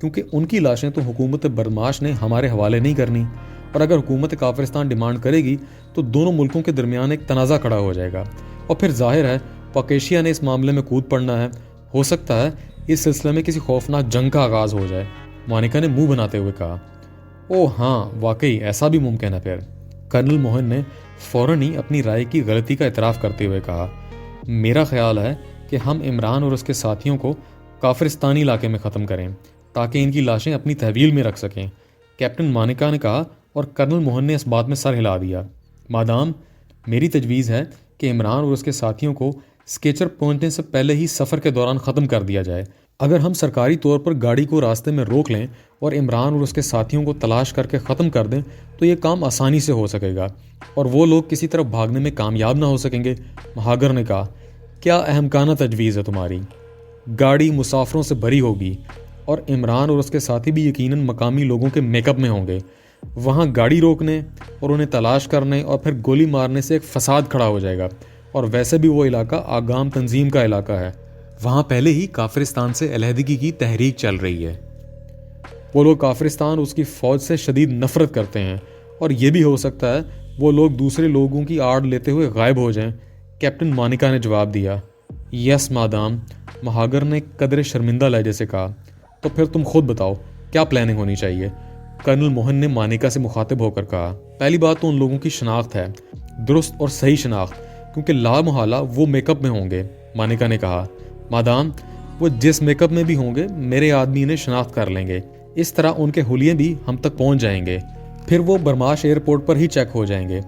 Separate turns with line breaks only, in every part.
کیونکہ ان کی لاشیں تو حکومت برماش نے ہمارے حوالے نہیں کرنی، اور اگر حکومت کافرستان ڈیمانڈ کرے گی تو دونوں ملکوں کے درمیان ایک تنازع کھڑا ہو جائے گا، اور پھر ظاہر ہے پاکیشیا نے اس معاملے میں کود پڑنا ہے۔ ہو سکتا ہے اس سلسلے میں کسی خوفناک جنگ کا آغاز ہو جائے، مونیکا نے منہ بناتے ہوئے کہا۔ او ہاں، واقعی ایسا بھی ممکن ہے پھر۔ کرنل موہن نے فوراً ہی اپنی رائے کی غلطی کا اعتراف کرتے ہوئے کہا، میرا خیال ہے کہ ہم عمران اور اس کے ساتھیوں کو کافرستانی علاقے میں ختم کریں تاکہ ان کی لاشیں اپنی تحویل میں رکھ سکیں، کیپٹن مونیکا نے کہا، اور کرنل موہن نے اس بات میں سر ہلا دیا۔ مادام، میری تجویز ہے کہ عمران اور اس کے ساتھیوں کو اسکیچر پہنچنے سے پہلے ہی سفر کے دوران ختم کر دیا جائے۔ اگر ہم سرکاری طور پر گاڑی کو راستے میں روک لیں اور عمران اور اس کے ساتھیوں کو تلاش کر کے ختم کر دیں تو یہ کام آسانی سے ہو سکے گا اور وہ لوگ کسی طرف بھاگنے میں کامیاب نہ ہو سکیں گے۔ مہاگر نے کہا، کیا احمقانہ تجویز ہے تمہاری۔ گاڑی مسافروں سے بھری ہوگی اور عمران اور اس کے ساتھی بھی یقیناً مقامی لوگوں کے میک اپ میں ہوں گے۔ وہاں گاڑی روکنے اور انہیں تلاش کرنے اور پھر گولی مارنے سے ایک فساد کھڑا ہو جائے گا، اور ویسے بھی وہ علاقہ آگام تنظیم کا علاقہ ہے، وہاں پہلے ہی کافرستان سے علیحدگی کی تحریک چل رہی ہے۔ وہ لوگ کافرستان اس کی فوج سے شدید نفرت کرتے ہیں، اور یہ بھی ہو سکتا ہے وہ لوگ دوسرے لوگوں کی آڑ لیتے ہوئے غائب ہو جائیں، کیپٹن مونیکا نے جواب دیا۔ یس مادام، مہاگر نے قدرے شرمندہ لہجے سے کہا۔ تو پھر تم خود بتاؤ کیا پلاننگ ہونی چاہیے؟ کرنل موہن نے مونیکا سے مخاطب ہو کر کہا۔ پہلی بات تو ان لوگوں کی شناخت ہے، درست اور صحیح شناخت، کیونکہ لا محالہ وہ میک اپ میں ہوں گے، مونیکا نے کہا۔ مادام، وہ جس میک اپ میں بھی ہوں گے میرے آدمی انہیں شناخت کر لیں گے، اس طرح ان کے حلیے بھی ہم تک پہنچ جائیں گے، پھر وہ برماش ایئرپورٹ پر ہی چیک ہو جائیں گے،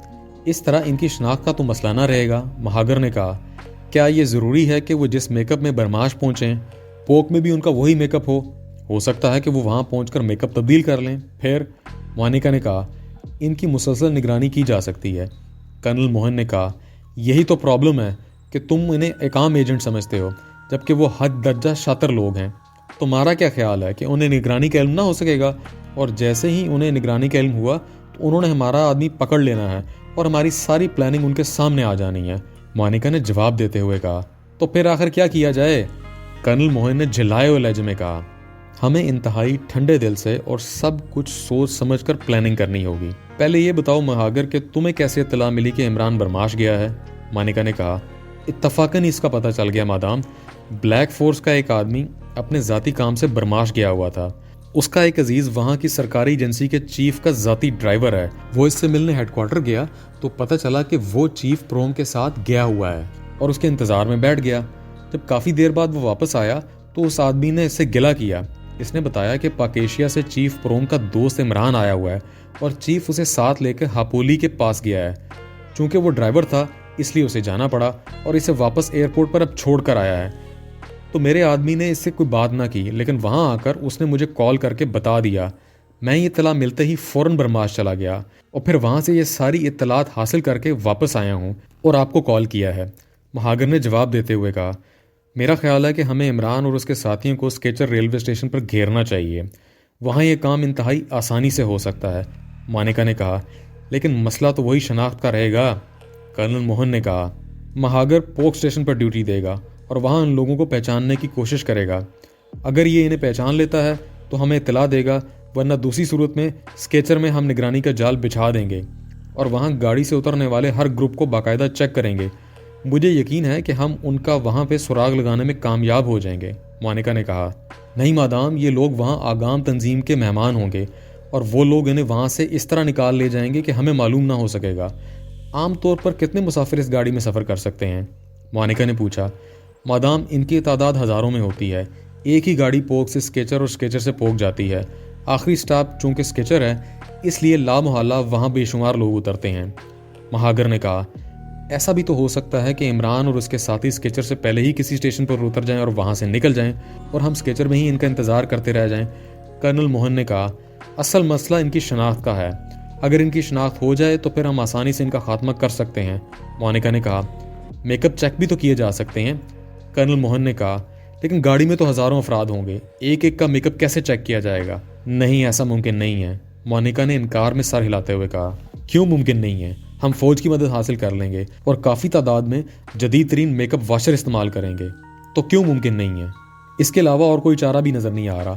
اس طرح ان کی شناخت کا تو مسئلہ نہ رہے گا۔ مہاگر نے کہا، کیا یہ ضروری ہے کہ وہ جس میک اپ میں برماش پہنچیں پوک میں بھی ان کا وہی میک اپ ہو سکتا ہے کہ وہ وہاں پہنچ کر میک اپ تبدیل کر لیں۔ پھر مونیکا نے کہا، ان کی مسلسل نگرانی کی جا سکتی ہے۔ کرنل موہن نے کہا، یہی تو پرابلم ہے کہ تم انہیں ایک عام ایجنٹ سمجھتے ہو جبکہ وہ حد درجہ شاطر لوگ ہیں۔ تمہارا کیا خیال ہے کہ انہیں نگرانی کا علم نہ ہو سکے گا، اور جیسے ہی انہیں نگرانی کا علم ہوا تو انہوں نے ہمارا آدمی پکڑ لینا ہے اور ہماری ساری پلاننگ ان کے سامنے آ جانی ہے۔ مونیکا نے جواب دیتے ہوئے کہا، تو پھر آخر کیا کیا جائے؟ کرنل موہن نے جھلائے ہوئے لہجے میں کہا، ہمیں انتہائی ٹھنڈے دل سے اور سب کچھ سوچ سمجھ کر پلاننگ کرنی ہوگی۔ پہلے یہ بتاؤ مہاگر کہ تمہیں کیسے اطلاع ملی کہ عمران برماش گیا ہے؟ مونیکا نے کہا، اتفاقاً اس کا پتہ چل گیا مادام، بلیک فورس کا ایک آدمی اپنے ذاتی کام سے برماش گیا ہوا تھا، اس کا ایک عزیز وہاں کی سرکاری ایجنسی کے چیف کا ذاتی ڈرائیور ہے، وہ اس سے ملنے ہیڈ کوارٹر گیا تو پتہ چلا کہ وہ چیف پروم کے ساتھ گیا ہوا ہے اور اس کے انتظار میں بیٹھ گیا۔ جب کافی دیر بعد وہ واپس آیا تو اس آدمی نے اس سے گلہ کیا، اس نے بتایا کہ پاکیشیا سے چیف پروم کا دوست عمران آیا ہوا ہے اور چیف اسے ساتھ لے کے ہاپولی کے پاس گیا ہے، چونکہ وہ ڈرائیور تھا اس لیے اسے جانا پڑا اور اسے واپس ایئرپورٹ پر اب چھوڑ کر آیا ہے۔ تو میرے آدمی نے اس سے کوئی بات نہ کی، لیکن وہاں آ کر اس نے مجھے کال کر کے بتا دیا۔ میں یہ اطلاع ملتے ہی فوراً برماش چلا گیا اور پھر وہاں سے یہ ساری اطلاعات حاصل کر کے واپس آیا ہوں اور آپ کو کال کیا ہے۔ مہاگر نے جواب دیتے ہوئے کہا، میرا خیال ہے کہ ہمیں عمران اور اس کے ساتھیوں کو اسکیچر ریلوے اسٹیشن پر گھیرنا چاہیے، وہاں یہ کام انتہائی آسانی سے ہو سکتا ہے۔ مونیکا نے کہا، لیکن مسئلہ تو وہی شناخت کا رہے گا۔ کرنل موہن نے کہا، مہاگر پوک اسٹیشن پر ڈیوٹی دے گا اور وہاں ان لوگوں کو پہچاننے کی کوشش کرے گا، اگر یہ انہیں پہچان لیتا ہے تو ہمیں اطلاع دے گا، ورنہ دوسری صورت میں اسکیچر میں ہم نگرانی کا جال بچھا دیں گے اور وہاں گاڑی سے اترنے والے ہر گروپ کو باقاعدہ چیک کریں گے۔ مجھے یقین ہے کہ ہم ان کا وہاں پہ سراغ لگانے میں کامیاب ہو جائیں گے۔ مونیکا نے کہا، نہیں مادام، یہ لوگ وہاں آگام تنظیم کے مہمان ہوں گے اور وہ لوگ انہیں وہاں سے اس طرح نکال لے جائیں گے کہ ہمیں معلوم نہ ہو سکے گا۔ عام طور پر کتنے مسافر اس گاڑی میں سفر کر سکتے ہیں؟ مونیکا نے پوچھا۔ مادام، ان کی تعداد ہزاروں میں ہوتی ہے، ایک ہی گاڑی پوک سے اسکیچر اور اسکیچر سے پوک جاتی ہے، آخری سٹاپ چونکہ اسکیچر ہے اس لیے لا محالہ وہاں بے شمار لوگ اترتے ہیں۔ مہاگر نے کہا، ایسا بھی تو ہو سکتا ہے کہ عمران اور اس کے ساتھی اسکیچر سے پہلے ہی کسی اسٹیشن پر اتر جائیں اور وہاں سے نکل جائیں اور ہم اسکیچر میں ہی ان کا انتظار کرتے رہ جائیں۔ کرنل موہن نے کہا، اصل مسئلہ ان کی شناخت کا ہے، اگر ان کی شناخت ہو جائے تو پھر ہم آسانی سے ان کا خاتمہ کر سکتے ہیں۔ مونیکا نے کہا، میک اپ چیک بھی تو کیے جا سکتے ہیں۔ کرنل موہن نے کہا، لیکن گاڑی میں تو ہزاروں افراد ہوں گے، ایک ایک کا میک اپ کیسے چیک کیا جائے گا؟ نہیں، ایسا ممکن نہیں ہے، مونیکا نے انکار میں سر ہلاتے ہوئے کہا۔ کیوں ممکن نہیں ہے؟ ہم فوج کی مدد حاصل کر لیں گے اور کافی تعداد میں جدید ترین میک اپ واشر استعمال کریں گے، تو کیوں ممکن نہیں ہے؟ اس کے علاوہ اور کوئی چارہ بھی نظر نہیں آ رہا۔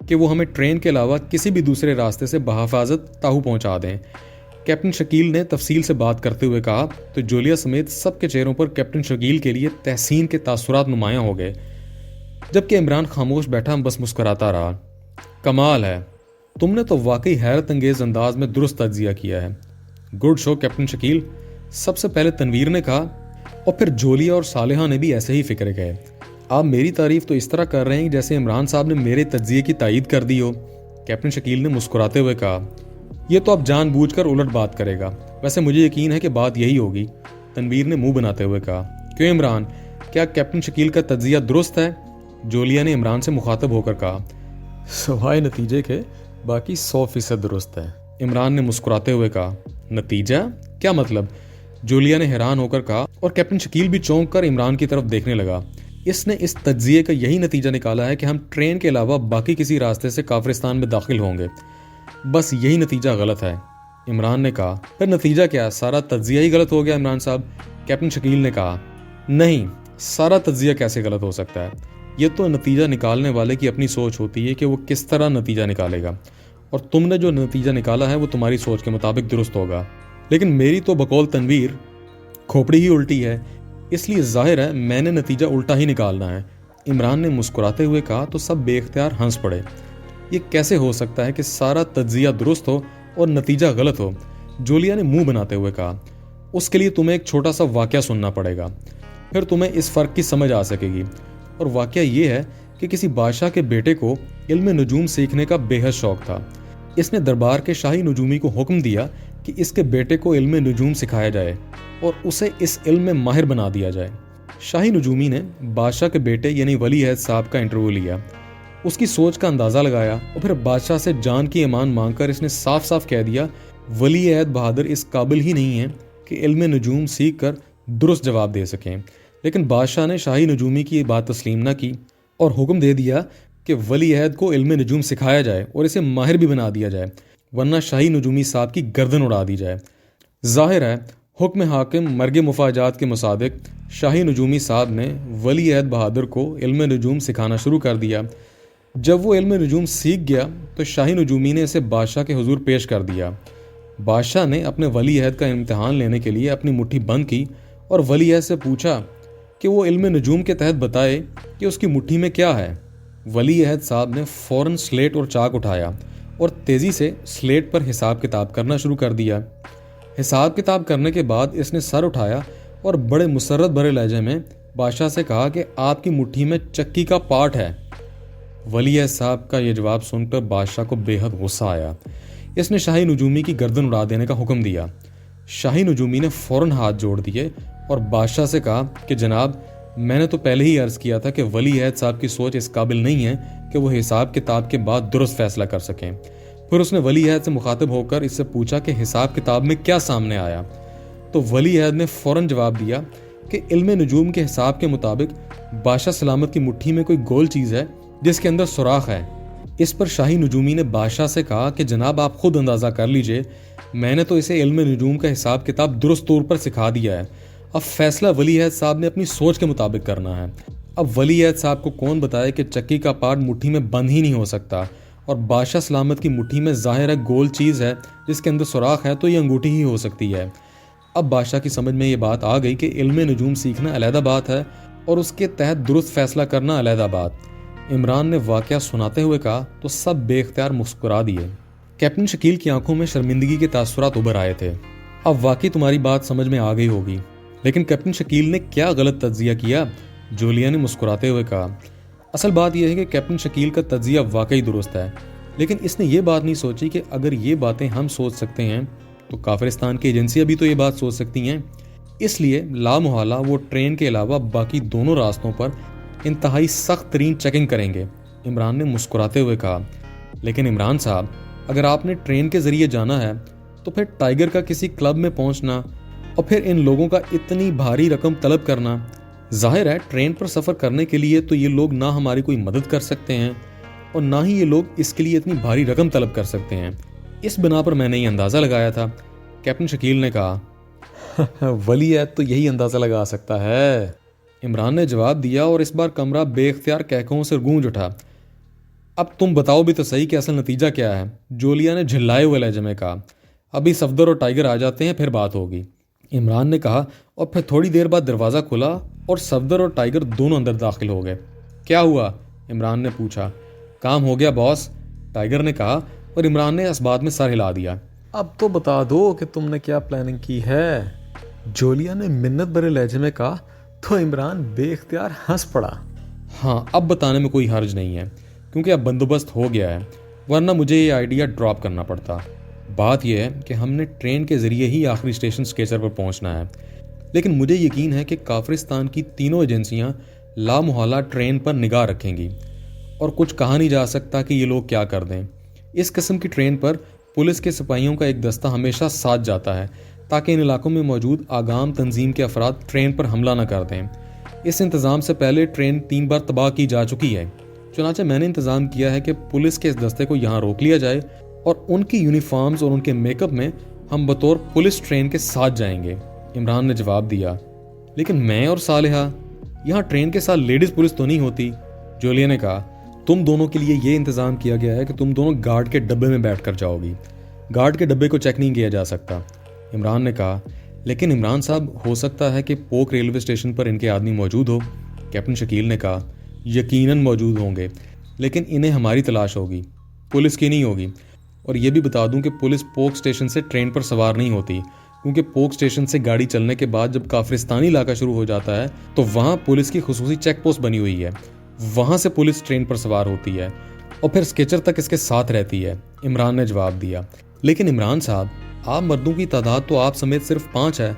کہ وہ ہمیں ٹرین کے علاوہ کسی بھی دوسرے راستے سے بحفاظت تاہو پہنچا دیں۔ کیپٹن شکیل نے تفصیل سے بات کرتے ہوئے کہا تو جولیا سمیت سب کے چہروں پر کیپٹن شکیل کے لیے تحسین کے تاثرات نمایاں ہو گئے، جبکہ عمران خاموش بیٹھا بس مسکراتا رہا۔ کمال ہے، تم نے تو واقعی حیرت انگیز انداز میں درست تجزیہ کیا ہے۔ گڈ شو کیپٹن شکیل، سب سے پہلے تنویر نے کہا، اور پھر جولیا اور صالحہ نے بھی ایسے ہی فکر گئے۔ آپ میری تعریف تو اس طرح کر رہے ہیں جیسے عمران صاحب نے میرے تجزیے کی تائید کر دی ہو۔ کیپٹن شکیل نے مسکراتے ہوئے کہا، یہ تو اب جان بوجھ کر الٹ بات کرے گا، ویسے مجھے یقین ہے کہ بات یہی ہوگی۔ تنویر نے منہ بناتے ہوئے کہا، کیوں عمران، کیا کیپٹن شکیل کا تجزیہ درست ہے؟ جولیا نے عمران سے مخاطب ہو کر کہا،
سوائے نتیجے کے باقی 100% درست ہے۔
عمران نے مسکراتے ہوئے کہا، نتیجہ کیا مطلب؟ جولیا نے حیران ہو کر کہا، اور کیپٹن شکیل بھی چونک کر عمران کی طرف دیکھنے لگا۔ اس نے اس تجزیے کا یہی نتیجہ نکالا ہے کہ ہم ٹرین کے علاوہ باقی کسی راستے سے کافرستان میں داخل ہوں گے۔ بس یہی نتیجہ غلط ہے۔ عمران نے کہا، پھر نتیجہ کیا؟ سارا تجزیہ ہی غلط ہو گیا عمران صاحب؟ کیپٹن شکیل نے کہا، نہیں، سارا تجزیہ کیسے غلط ہو سکتا ہے؟ یہ تو نتیجہ نکالنے والے کی اپنی سوچ ہوتی ہے کہ وہ کس طرح نتیجہ نکالے گا، اور تم نے جو نتیجہ نکالا ہے وہ تمہاری سوچ کے مطابق درست ہوگا، لیکن میری تو بقول تنویر کھوپڑی ہی الٹی ہے، اس لیے ظاہر ہے میں نے نتیجہ الٹا ہی نکالنا ہے۔ عمران نے مسکراتے ہوئے کہا تو سب بے اختیار ہنس پڑے۔ یہ کیسے ہو سکتا ہے کہ سارا تجزیہ درست ہو اور نتیجہ غلط ہو؟ جولیا نے منہ بناتے ہوئے کہا، اس کے لیے تمہیں ایک چھوٹا سا واقعہ سننا پڑے گا، پھر تمہیں اس فرق کی سمجھ آ سکے گی۔ اور واقعہ یہ ہے کہ کسی بادشاہ کے بیٹے کو علم نجوم سیکھنے کا بے حد شوق تھا۔ اس نے دربار کے شاہی نجومی کو حکم دیا کہ اس کے بیٹے کو علم نجوم سکھایا جائے اور اسے اس علم میں ماہر بنا دیا جائے۔ شاہی نجومی نے بادشاہ کے بیٹے یعنی ولی عہد صاحب کا انٹرویو لیا، اس کی سوچ کا اندازہ لگایا، اور پھر بادشاہ سے جان کی امان مانگ کر اس نے صاف صاف کہہ دیا ولی عہد بہادر اس قابل ہی نہیں ہے کہ علم نجوم سیکھ کر درست جواب دے سکیں۔ لیکن بادشاہ نے شاہی نجومی کی یہ بات تسلیم نہ کی اور حکم دے دیا کہ ولی عہد کو علم نجوم سکھایا جائے اور اسے ماہر بھی بنا دیا جائے، ورنہ شاہی نجومی صاحب کی گردن اڑا دی جائے۔ ظاہر ہے حکم حاکم مرگ مفاجات کے مصادق شاہی نجومی صاحب نے ولی عہد بہادر کو علم نجوم سکھانا شروع کر دیا۔ جب وہ علم نجوم سیکھ گیا تو شاہی نجومی نے اسے بادشاہ کے حضور پیش کر دیا۔ بادشاہ نے اپنے ولی عہد کا امتحان لینے کے لیے اپنی مٹھی بند کی اور ولی عہد سے پوچھا کہ وہ علم نجوم کے تحت بتائے کہ اس کی مٹھی میں کیا ہے۔ ولی عہد صاحب نے فوراً سلیٹ اور چاک اٹھایا اور تیزی سے سلیٹ پر حساب کتاب کرنا شروع کر دیا۔ حساب کتاب کرنے کے بعد اس نے سر اٹھایا اور بڑے مسرت بھرے لہجے میں بادشاہ سے کہا کہ آپ کی مٹھی میں چکی کا پارٹ ہے۔ ولی عہد صاحب کا یہ جواب سن کر بادشاہ کو بے حد غصہ آیا۔ اس نے شاہی نجومی کی گردن اڑا دینے کا حکم دیا۔ شاہی نجومی نے فوراً ہاتھ جوڑ دیے اور بادشاہ سے کہا کہ جناب، میں نے تو پہلے ہی عرض کیا تھا کہ ولی عہد صاحب کی سوچ اس قابل نہیں ہے کہ وہ حساب کتاب کے بعد درست فیصلہ کر سکیں۔ پھر اس نے ولی عہد سے مخاطب ہو کر اس سے پوچھا کہ حساب کتاب میں کیا سامنے آیا؟ تو ولی عہد نے فوراً جواب دیا کہ علم نجوم کے حساب کے مطابق بادشاہ سلامت کی مٹھی میں کوئی گول چیز ہے جس کے اندر سوراخ ہے۔ اس پر شاہی نجومی نے بادشاہ سے کہا کہ جناب آپ خود اندازہ کر لیجئے، میں نے تو اسے علم نجوم کا حساب کتاب درست طور پر سکھا دیا ہے، اب فیصلہ ولی عہد صاحب نے اپنی سوچ کے مطابق کرنا ہے۔ اب ولی عہد صاحب کو کون بتائے کہ چکی کا پارٹ مٹھی میں بند ہی نہیں ہو سکتا، اور بادشاہ سلامت کی مٹھی میں ظاہر ہے گول چیز ہے جس کے اندر سوراخ ہے، تو یہ انگوٹھی ہی ہو سکتی ہے۔ اب بادشاہ کی سمجھ میں یہ بات آ گئی کہ علم نجوم سیکھنا علیحدہ بات ہے اور اس کے تحت درست فیصلہ کرنا علیحدہ بات۔ عمران نے واقعہ سناتے ہوئے کہا تو سب بے اختیار مسکرا دیے۔ کیپٹن شکیل کی آنکھوں میں شرمندگی کے تاثرات ابھر آئے تھے۔ اب واقعی تمہاری بات سمجھ میں آ گئی ہوگی، لیکن کیپٹن شکیل نے کیا غلط تجزیہ کیا؟ جولیا نے مسکراتے ہوئے کہا، اصل بات یہ ہے کہ کیپٹن شکیل کا تجزیہ واقعی درست ہے، لیکن اس نے یہ بات نہیں سوچی کہ اگر یہ باتیں ہم سوچ سکتے ہیں تو کافرستان کی ایجنسیاں بھی تو یہ بات سوچ سکتی ہیں۔ اس لیے لامحالہ وہ ٹرین کے علاوہ باقی دونوں راستوں پر انتہائی سخت ترین چیکنگ کریں گے۔ عمران نے مسکراتے ہوئے کہا، لیکن عمران صاحب، اگر آپ نے ٹرین کے ذریعے جانا ہے تو پھر ٹائیگر کا کسی کلب میں پہنچنا اور پھر ان لوگوں کا اتنی بھاری رقم طلب کرنا، ظاہر ہے ٹرین پر سفر کرنے کے لیے تو یہ لوگ نہ ہماری کوئی مدد کر سکتے ہیں اور نہ ہی یہ لوگ اس کے لیے اتنی بھاری رقم طلب کر سکتے ہیں۔ اس بنا پر میں نے یہ اندازہ لگایا تھا۔ کیپٹن شکیل نے کہا،
ولی عہد تو یہی اندازہ لگا سکتا ہے۔
عمران نے جواب دیا اور اس بار کمرہ بے اختیار کہکہوں سے گونج اٹھا۔ اب تم بتاؤ بھی تو صحیح کہ اصل نتیجہ کیا ہے؟ جولیا نے جھلائے ہوئے لہجے میں کہا۔ ابھی صفدر اور ٹائیگر آ جاتے ہیں پھر بات ہوگی، عمران نے کہا، اور پھر تھوڑی دیر بعد دروازہ کھلا اور صفدر اور ٹائیگر دونوں اندر داخل ہو گئے۔ کیا ہوا؟ عمران نے پوچھا۔ کام ہو گیا باس، ٹائیگر نے کہا، اور عمران نے اس بات میں سر ہلا دیا۔
اب تو بتا دو کہ تم نے کیا پلاننگ کی ہے، جولیا نے منت بھرے لہجے میں کہا تو عمران بے اختیار ہنس پڑا۔
ہاں اب بتانے میں کوئی حرج نہیں ہے کیونکہ اب بندوبست ہو گیا ہے، ورنہ مجھے یہ آئیڈیا ڈراپ کرنا پڑتا۔ بات یہ ہے کہ ہم نے ٹرین کے ذریعے ہی آخری اسٹیشن سکیچر پر پہنچنا ہے، لیکن مجھے یقین ہے کہ کافرستان کی تینوں ایجنسیاں لامحالہ ٹرین پر نگاہ رکھیں گی، اور کچھ کہا نہیں جا سکتا کہ یہ لوگ کیا کر دیں۔ اس قسم کی ٹرین پر پولیس کے سپاہیوں کا ایک دستہ ہمیشہ ساتھ جاتا ہے تاکہ ان علاقوں میں موجود آگام تنظیم کے افراد ٹرین پر حملہ نہ کر دیں۔ اس انتظام سے پہلے ٹرین 3 بار تباہ کی جا چکی ہے، چنانچہ میں نے انتظام کیا ہے کہ پولیس کے اس دستے کو یہاں روک لیا جائے اور ان کی یونیفارمز اور ان کے میک اپ میں ہم بطور پولیس ٹرین کے ساتھ جائیں گے۔ عمران نے جواب دیا۔ لیکن میں اور صالحہ، یہاں ٹرین کے ساتھ لیڈیز پولیس تو نہیں ہوتی، جولیا نے کہا۔ تم دونوں کے لیے یہ انتظام کیا گیا ہے کہ تم دونوں گارڈ کے ڈبے میں بیٹھ کر جاؤ گی، گارڈ کے ڈبے کو چیک نہیں کیا جا سکتا، عمران نے کہا۔ لیکن عمران صاحب، ہو سکتا ہے کہ پوک ریلوے اسٹیشن پر ان کے آدمی موجود ہو، کیپٹن شکیل نے کہا۔ یقیناً موجود ہوں گے، لیکن انہیں ہماری تلاش ہوگی، پولیس کی نہیں ہوگی۔ اور یہ بھی بتا دوں کہ پولیس پوک اسٹیشن سے ٹرین پر سوار نہیں ہوتی، کیونکہ پوک اسٹیشن سے گاڑی چلنے کے بعد جب کافرستانی علاقہ شروع ہو جاتا ہے تو وہاں پولیس کی خصوصی چیک پوسٹ بنی ہوئی ہے، وہاں سے پولیس ٹرین پر سوار ہوتی ہے اور پھر اسکیچر تک اس کے ساتھ رہتی ہے، عمران نے جواب دیا۔ لیکن عمران صاحب، آپ مردوں کی تعداد تو آپ سمیت صرف 5 ہے،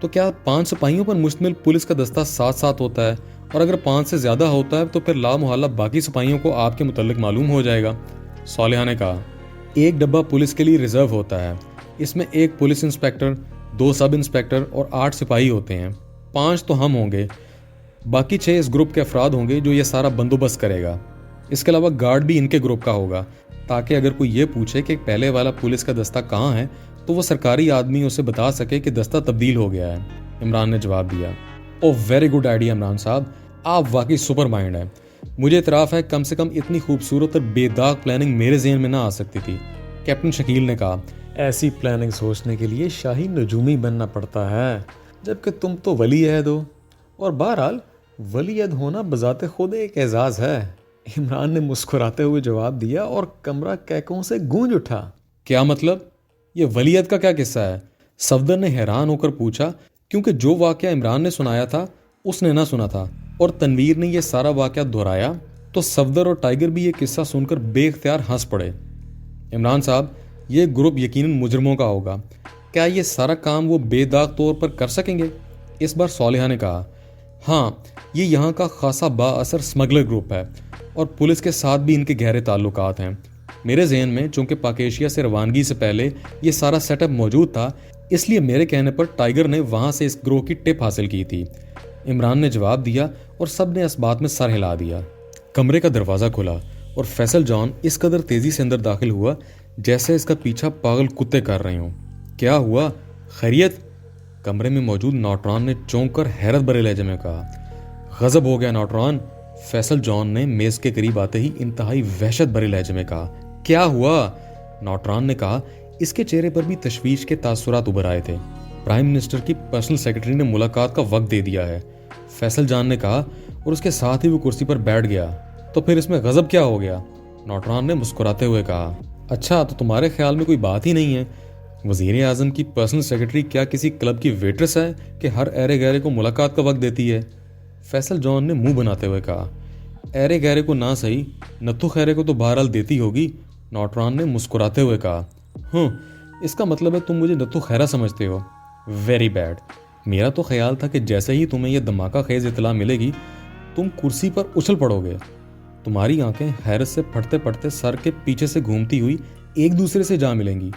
تو کیا 5 سپاہیوں پر مشتمل پولیس کا دستہ ساتھ ساتھ ہوتا ہے؟ اور اگر 5 سے زیادہ ہوتا ہے تو پھر لامحالہ باقی سپاہیوں کو آپ کے متعلق معلوم ہو جائے گا، صالحہ نے کہا۔ ایک ڈبہ پولیس کے لیے ریزرو ہوتا ہے، اس میں 1 پولیس انسپیکٹر، 2 سب انسپیکٹر اور 8 سپاہی ہوتے ہیں۔ 5 تو ہم ہوں گے، باقی 6 اس گروپ کے افراد ہوں گے جو یہ سارا بندوبست کرے گا۔ اس کے علاوہ گارڈ بھی ان کے گروپ کا ہوگا، تاکہ اگر کوئی یہ پوچھے کہ پہلے والا پولیس کا دستہ کہاں ہے تو وہ سرکاری آدمی اسے بتا سکے کہ دستہ تبدیل ہو گیا ہے، عمران نے جواب دیا۔ او ویری گڈ آئیڈیا عمران صاحب، آپ واقعی سپر مائنڈ ہیں۔ مجھے اعتراف ہے کم سے کم اتنی خوبصورت اور بے داغ پلاننگ میرے ذہن میں نہ آ سکتی تھی، کیپٹن شکیل نے کہا۔
ایسی پلاننگ سوچنے کے لیے شاہی نجومی بننا پڑتا ہے، جبکہ تم تو ولی عہد ہو، اور بہرحال ولی عہد ہونا بذات خود ایک اعزاز ہے، عمران نے مسکراتے ہوئے جواب دیا، اور کمرہ کہکوں سے گونج اٹھا۔
کیا مطلب؟ یہ ولی عہد کا کیا قصہ ہے؟ صفدر نے حیران ہو کر پوچھا، کیونکہ جو واقعہ عمران نے سنایا تھا اس نے نہ سنا تھا، اور تنویر نے یہ سارا واقعہ دہرایا تو صفدر اور ٹائیگر بھی یہ قصہ سن کر بے اختیار ہنس پڑے۔ عمران صاحب، یہ گروپ یقیناً مجرموں کا ہوگا، کیا یہ سارا کام وہ بے داغ طور پر کر سکیں گے؟ اس بار صالحہ نے کہا۔ ہاں، یہ یہاں کا خاصا با اثر سمگلر گروپ ہے، اور پولیس کے ساتھ بھی ان کے گہرے تعلقات ہیں۔ میرے ذہن میں چونکہ پاک ایشیا سے روانگی سے پہلے یہ سارا سیٹ اپ موجود تھا، اس لیے میرے کہنے پر ٹائیگر نے وہاں سے اس گروہ کی ٹپ حاصل کی تھی، عمران نے جواب دیا، اور سب نے اس بات میں سر ہلا دیا۔ کمرے کا دروازہ کھلا اور فیصل جان اس قدر تیزی سے اندر داخل ہوا جیسے اس کا پیچھا پاگل کتے کر رہے ہوں۔ کیا ہوا؟ خیریت؟ کمرے میں موجود نوٹران نے چونک کر حیرت بھرے لہجے میں کہا۔ غضب ہو گیا نوٹران، فیصل جان نے میز کے قریب آتے ہی انتہائی وحشت بھرے لہجے میں کہا۔ کیا ہوا؟ نوٹران نے کہا۔ اس کے چہرے پر بھی تشویش کے تاثرات ابھر آئے تھے۔ پرائم منسٹر کی پرسنل سیکرٹری نے ملاقات کا وقت دے دیا ہے، فیصل جان نے کہا، اور اس کے ساتھ ہی وہ کرسی پر بیٹھ گیا۔ تو پھر اس میں غضب کیا ہو گیا؟ نوٹران نے مسکراتے ہوئے کہا۔ اچھا، تو تمہارے خیال میں کوئی بات ہی نہیں ہے؟ وزیر اعظم کی پرسنل سیکرٹری کیا کسی کلب کی ویٹرس ہے کہ ہر ایرے گہرے کو ملاقات کا وقت دیتی ہے؟ فیصل جان نے منہ بناتے ہوئے کہا۔ ایرے گہرے کو نہ صحیح، نتھو خیرے کو تو بہرحال دیتی ہوگی، نوٹران نے مسکراتے ہوئے کہا۔ اس کا مطلب ہے تم مجھے نتھو خیرہ سمجھتے ہو؟ Very bad. میرا تو خیال تھا کہ جیسے ہی تمہیں یہ دھماکہ خیز اطلاع ملے گی تم کرسی پر اچھل پڑو گے، تمہاری آنکھیں حیرت سے پھٹتے پھٹتے سر کے پیچھے سے گھومتی ہوئی ایک دوسرے سے جا ملیں گی،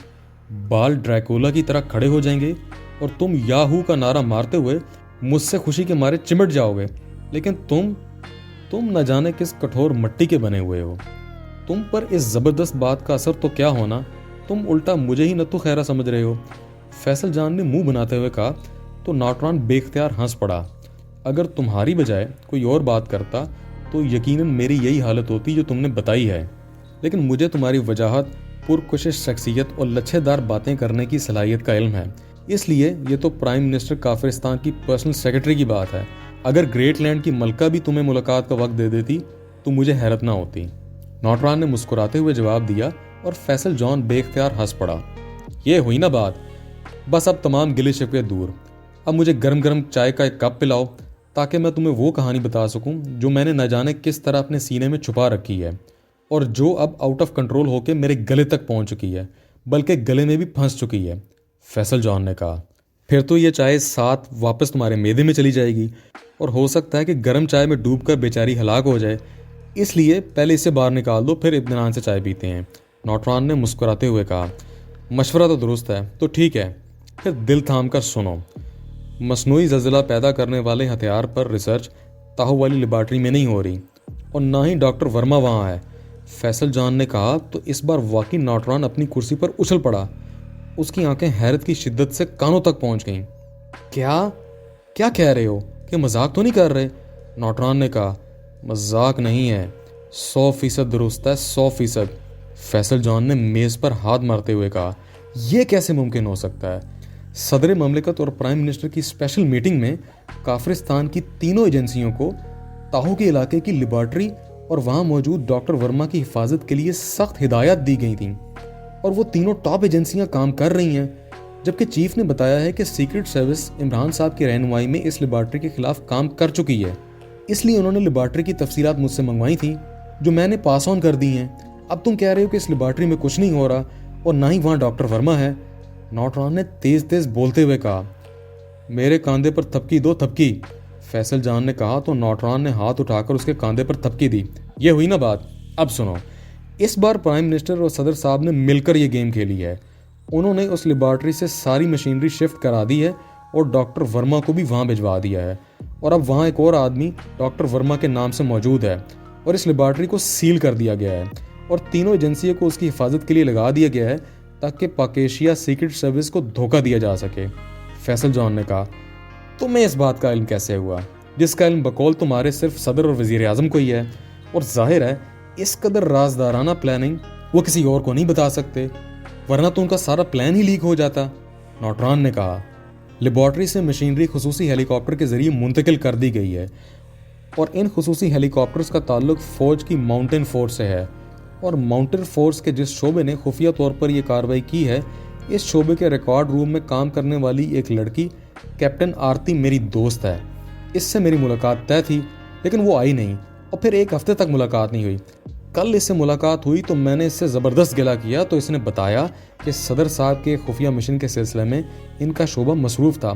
بال ڈریکولا کی طرح کھڑے ہو جائیں گے، اور تم یاہو کا نعرہ مارتے ہوئے مجھ سے خوشی کے مارے چمٹ جاؤ گے۔ لیکن تم نہ جانے کس کٹھور مٹی کے بنے ہوئے ہو، تم پر اس زبردست بات کا اثر تو کیا ہونا، تم الٹا مجھے ہی نتھو خیرہ سمجھ رہے ہو، فیصل جان نے منہ بناتے ہوئے کہا۔ تو نوٹران بے اختیار ہنس پڑا۔ اگر تمہاری بجائے کوئی اور بات کرتا تو یقیناً میری یہی حالت ہوتی جو تم نے بتائی ہے، لیکن مجھے تمہاری وجاہت، پرکشش شخصیت اور لچھے دار باتیں کرنے کی صلاحیت کا علم ہے، اس لیے یہ تو پرائم منسٹر کافرستان کی پرسنل سیکرٹری کی بات ہے۔ اگر گریٹ لینڈ کی ملکہ بھی تمہیں ملاقات کا وقت دے دیتی تو مجھے حیرت نہ ہوتی۔ نوٹران نے مسکراتے ہوئے جواب دیا اور فیصل جان بے اختیار ہنس پڑا۔ یہ ہوئی نا بات، بس اب تمام گلے شکوے دور۔ اب مجھے گرم گرم چائے کا ایک کپ پلاؤ تاکہ میں تمہیں وہ کہانی بتا سکوں جو میں نے نہ جانے کس طرح اپنے سینے میں چھپا رکھی ہے اور جو اب آؤٹ آف کنٹرول ہو کے میرے گلے تک پہنچ چکی ہے، بلکہ گلے میں بھی پھنس چکی ہے، فیصل جان نے کہا۔ پھر تو یہ چائے ساتھ واپس تمہارے معدے میں چلی جائے گی اور ہو سکتا ہے کہ گرم چائے میں ڈوب کر بیچاری ہلاک ہو جائے، اس لیے پہلے اسے باہر نکال دو، پھر اطمینان سے چائے پیتے ہیں، نوٹران نے مسکراتے ہوئے کہا۔ مشورہ تو درست ہے، تو ٹھیک ہے، پھر دل تھام کر سنو۔ مصنوعی زلزلہ پیدا کرنے والے ہتھیار پر ریسرچ تاہو والی لیبارٹری میں نہیں ہو رہی اور نہ ہی ڈاکٹر ورما وہاں ہے، فیصل جان نے کہا۔ تو اس بار واقعی نوٹران اپنی کرسی پر اچھل پڑا، اس کی آنکھیں حیرت کی شدت سے کانوں تک پہنچ گئیں۔ کیا کہہ رہے ہو؟ کہ مذاق تو نہیں کر رہے؟ نوٹران نے کہا۔ مذاق نہیں ہے، 100% درست ہے، 100%، فیصل جان نے میز پر ہاتھ مارتے ہوئے کہا۔ یہ کیسے ممکن ہو سکتا ہے؟ صدر مملکت اور پرائم منسٹر کی اسپیشل میٹنگ میں کافرستان کی تینوں ایجنسیوں کو تاہو کے علاقے کی لیبارٹری اور وہاں موجود ڈاکٹر ورما کی حفاظت کے لیے سخت ہدایات دی گئی تھیں، اور وہ تینوں ٹاپ ایجنسیاں کام کر رہی ہیں، جبکہ چیف نے بتایا ہے کہ سیکرٹ سروس عمران صاحب کی رہنمائی میں اس لیبارٹری کے خلاف کام کر چکی ہے، اس لیے انہوں نے لیبارٹری کی تفصیلات مجھ سے منگوائی تھیں جو میں نے پاس آن کر دی ہیں۔ اب تم کہہ رہے ہو کہ اس لیبارٹری میں کچھ نہیں ہو رہا اور نہ ہی وہاں ڈاکٹر ورما ہے، نوٹران نے تیز تیز بولتے ہوئے کہا۔ میرے کاندھے پر تھپکی دو، تھپکی، فیصل جان نے کہا تو نوٹران نے ہاتھ اٹھا کر اس کے کاندھے پر تھپکی دی۔ یہ ہوئی نا بات، اب سنو۔ اس بار پرائم منسٹر اور صدر صاحب نے مل کر یہ گیم کھیلی ہے، انہوں نے اس لیبارٹری سے ساری مشینری شفٹ کرا دی ہے اور ڈاکٹر ورما کو بھی وہاں بھجوا دیا ہے، اور اب وہاں ایک اور آدمی ڈاکٹر ورما کے نام سے موجود ہے، اور اس لیبارٹری کو سیل کر دیا گیا ہے اور تینوں ایجنسیوں کو اس کی حفاظت کے لیے لگا دیا گیا ہے تاکہ پاکیشیا سیکرٹ سروس کو دھوکہ دیا جا سکے، فیصل جان نے کہا۔ تمہیں اس بات کا علم کیسے ہوا، جس کا علم بقول تمہارے صرف صدر اور وزیر اعظم کو ہی ہے؟ اور ظاہر ہے اس قدر رازدارانہ پلاننگ وہ کسی اور کو نہیں بتا سکتے، ورنہ تو ان کا سارا پلان ہی لیک ہو جاتا، نوٹران نے کہا۔ لیبارٹری سے مشینری خصوصی ہیلی کاپٹر کے ذریعے منتقل کر دی گئی ہے، اور ان خصوصی ہیلی کاپٹرز کا تعلق فوج کی ماؤنٹین فورس سے ہے، اور ماؤنٹین فورس کے جس شعبے نے خفیہ طور پر یہ کارروائی کی ہے، اس شعبے کے ریکارڈ روم میں کام کرنے والی ایک لڑکی کیپٹن آرتی میری دوست ہے، اس سے میری ملاقات طے تھی لیکن وہ آئی نہیں، اور پھر ایک ہفتے تک ملاقات نہیں ہوئی۔ کل اس سے ملاقات ہوئی تو میں نے اس سے زبردست گلہ کیا تو اس نے بتایا کہ صدر صاحب کے خفیہ مشن کے سلسلے میں ان کا شعبہ مصروف تھا،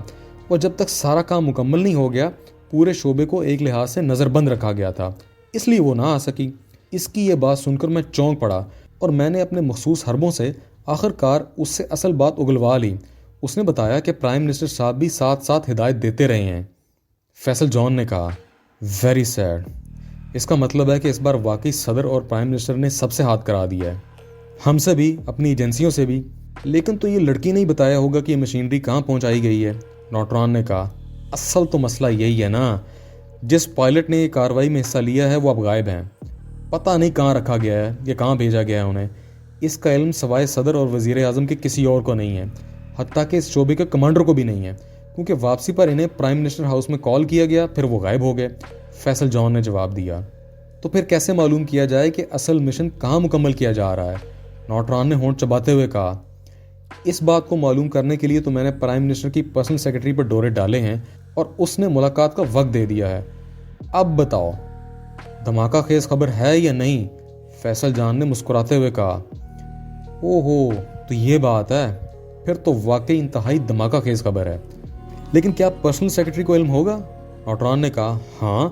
اور جب تک سارا کام مکمل نہیں ہو گیا پورے شعبے کو ایک لحاظ سے نظر بند رکھا گیا تھا، اس لیے وہ نہ آ سکی۔ اس کی یہ بات سن کر میں چونک پڑا اور میں نے اپنے مخصوص حربوں سے آخر کار اس سے اصل بات اگلوا لی۔ اس نے بتایا کہ پرائم منسٹر صاحب بھی ساتھ ساتھ ہدایت دیتے رہے ہیں، فیصل جان نے کہا۔ ویری سیڈ، اس کا مطلب ہے کہ اس بار واقعی صدر اور پرائم منسٹر نے سب سے ہاتھ کرا دیا ہے، ہم سے بھی، اپنی ایجنسیوں سے بھی۔ لیکن تو یہ لڑکی نہیں بتایا ہوگا کہ یہ مشینری کہاں پہنچائی گئی ہے، نوٹران نے کہا۔ اصل تو مسئلہ یہی ہے نا، جس پائلٹ نے یہ کارروائی میں حصہ لیا ہے وہ اب غائب ہیں، پتہ نہیں کہاں رکھا گیا ہے یا کہاں بھیجا گیا ہے انہیں۔ اس کا علم سوائے صدر اور وزیر اعظم کے کسی اور کو نہیں ہے، حتیٰ کہ اس شعبے کے کمانڈر کو بھی نہیں ہے، کیونکہ واپسی پر انہیں پرائم منسٹر ہاؤس میں کال کیا گیا، پھر وہ غائب ہو گئے، فیصل جان نے جواب دیا۔ تو پھر کیسے معلوم کیا جائے کہ اصل مشن کہاں مکمل کیا جا رہا ہے، نوٹران نے ہونٹ چباتے ہوئے کہا۔ اس بات کو معلوم کرنے کے لیے تو میں نے پرائم منسٹر کی پرسنل سیکرٹری پر ڈورے ڈالے ہیں اور اس نے ملاقات کا وقت دے دیا ہے۔ اب بتاؤ دھماکہ خیز خبر ہے یا نہیں، فیصل جان نے مسکراتے ہوئے کہا۔ او ہو، تو یہ بات ہے، پھر تو واقعی انتہائی دھماکہ خیز خبر ہے، لیکن کیا پرسنل سیکرٹری کو علم ہوگا؟ نوٹران نے کہا۔ ہاں،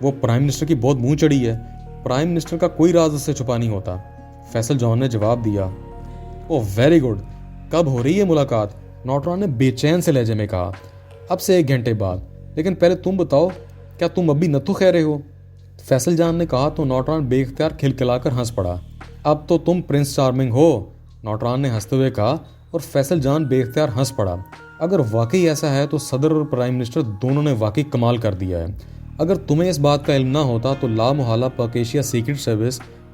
وہ پرائم منسٹر کی بہت منہ چڑی ہے، پرائم منسٹر کا کوئی راز اس سے چھپا نہیں ہوتا، فیصل جان نے جواب دیا۔ او ویری گڈ، کب ہو رہی ہے ملاقات؟ نوٹران نے بے چین سے لہجے میں کہا۔ اب سے 1 گھنٹے بعد، لیکن پہلے تم بتاؤ کیا تم ابھی نتھو خیرے ہو؟ فیصل جان نے کہا تو نوٹران بے اختیار کھلکھلا کر ہنس پڑا۔ اب تو تم پرنس چارمنگ ہو، نوٹران نے ہنستے ہوئے کہا، اور فیصل جان بے اختیار ہنس پڑا۔ اگر واقعی ایسا ہے تو صدر اور پرائم منسٹر دونوں نے واقعی کمال کر دیا ہے۔ اگر تمہیں اس بات کا علم نہ ہوتا تو لا محالہ پاکیشیا سیکرٹ سروس